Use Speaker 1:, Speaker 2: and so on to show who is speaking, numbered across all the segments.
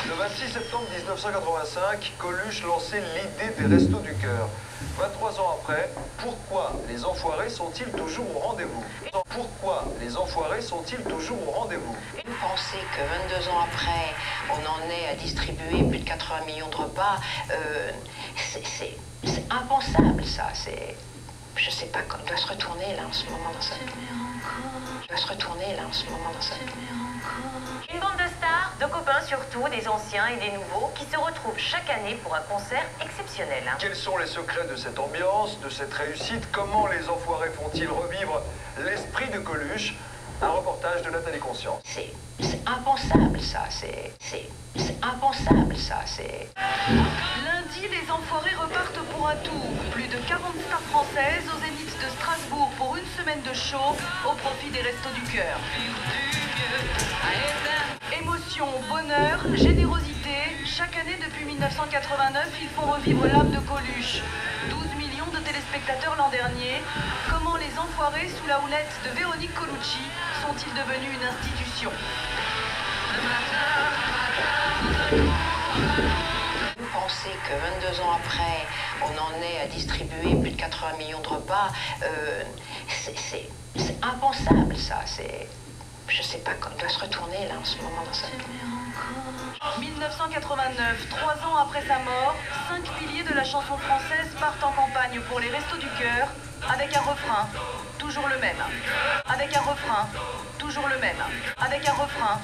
Speaker 1: Le 26 septembre 1985, Coluche lançait l'idée des Restos du Cœur. 23 ans après, pourquoi les enfoirés sont-ils toujours au rendez-vous? Pourquoi les enfoirés sont-ils toujours au rendez-vous?
Speaker 2: Penser que 22 ans après, on en est à distribuer plus de 80 millions de repas, c'est impensable, ça. Je sais pas, on doit se retourner là en ce moment dans sa... On doit se retourner là en ce moment dans sa...
Speaker 3: Une bande de stars, de copains surtout, des anciens et des nouveaux, qui se retrouvent chaque année pour un concert exceptionnel.
Speaker 1: Quels sont les secrets de cette ambiance, de cette réussite? Comment les enfoirés font-ils revivre l'esprit de Coluche? Un reportage de Nathalie Conscience.
Speaker 2: C'est impensable, ça. C'est impensable, ça.
Speaker 4: Lundi, les enfoirés repartent pour un tour. Plus de 40 stars françaises au Zénith de Strasbourg pour une semaine de show au profit des Restos du Cœur. Émotion, bonheur, générosité. Chaque année depuis 1989, ils font revivre l'âme de Coluche. 12 millions de téléspectateurs l'an dernier. Comment les enfoirés sous la houlette de Véronique Colucci sont-ils devenus une institution?
Speaker 2: Penser que 22 ans après, on en est à distribuer plus de 80 millions de repas, c'est impensable, ça. Je sais pas, on doit se retourner là en ce moment dans sa...
Speaker 4: 1989, 3 ans après sa mort, 5 piliers de la chanson française partent en campagne pour les Restos du Cœur, avec un refrain, toujours le même. Avec un refrain, toujours le même. Avec un refrain,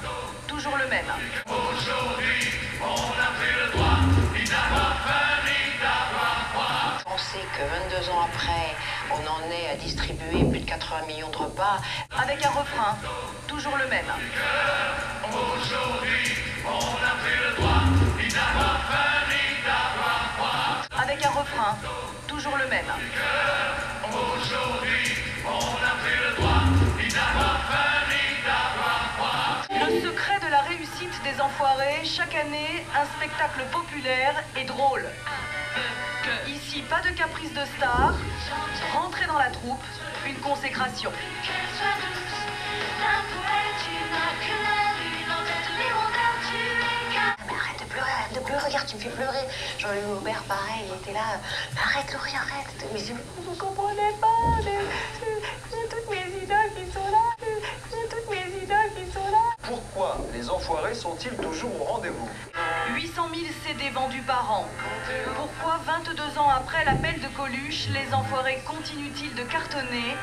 Speaker 4: toujours le même.
Speaker 5: Aujourd'hui, on a pris le droit ni d'avoir faim ni d'avoir froid.
Speaker 2: Penser que 22 ans après, on en est à distribuer plus de 80 millions de repas,
Speaker 4: avec un refrain, toujours le même.
Speaker 5: Aujourd'hui, on a pris le droit ni d'avoir faim ni d'avoir froid.
Speaker 4: Avec un refrain, toujours le même.
Speaker 5: Aujourd'hui, on a pris le droit ni d'avoir faim ni d'avoir froid.
Speaker 4: Le secret de la réussite des enfoirés, chaque année, un spectacle populaire et drôle. Ici, pas de caprice de star, rentrer dans la troupe, une consécration.
Speaker 2: Arrête de pleurer, regarde, tu me fais pleurer. Jean-Louis Aubert, pareil, il était là. Arrête, Laurie, arrête. Mais vous comprenez pas, j'ai toutes mes idoles qui sont là. J'ai toutes mes idoles qui sont là.
Speaker 1: Pourquoi les enfoirés sont-ils toujours au rendez-vous?
Speaker 4: 800 000 CD vendus par an. Pourquoi 22 ans après l'appel de Coluche, les enfoirés continuent-ils de cartonner?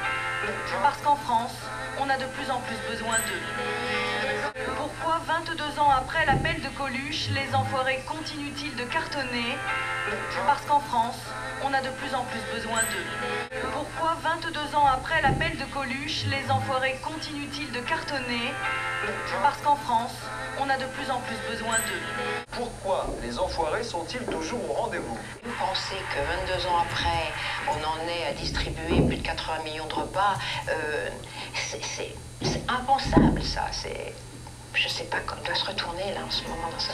Speaker 4: Parce qu'en France, on a de plus en plus besoin d'eux. Pourquoi 22 ans après l'appel de Coluche, les enfoirés continuent-ils de cartonner? Parce qu'en France, on a de plus en plus besoin d'eux. Pourquoi 22 ans après l'appel de Coluche, les enfoirés continuent-ils de cartonner? Parce qu'en France, on a de plus en plus besoin d'eux.
Speaker 1: Pourquoi les enfoirés sont-ils toujours au rendez-vous?
Speaker 2: Penser que 22 ans après, on en est à distribuer plus de 80 millions de repas, c'est impensable, ça. Je sais pas, on doit se retourner là en ce moment dans sa...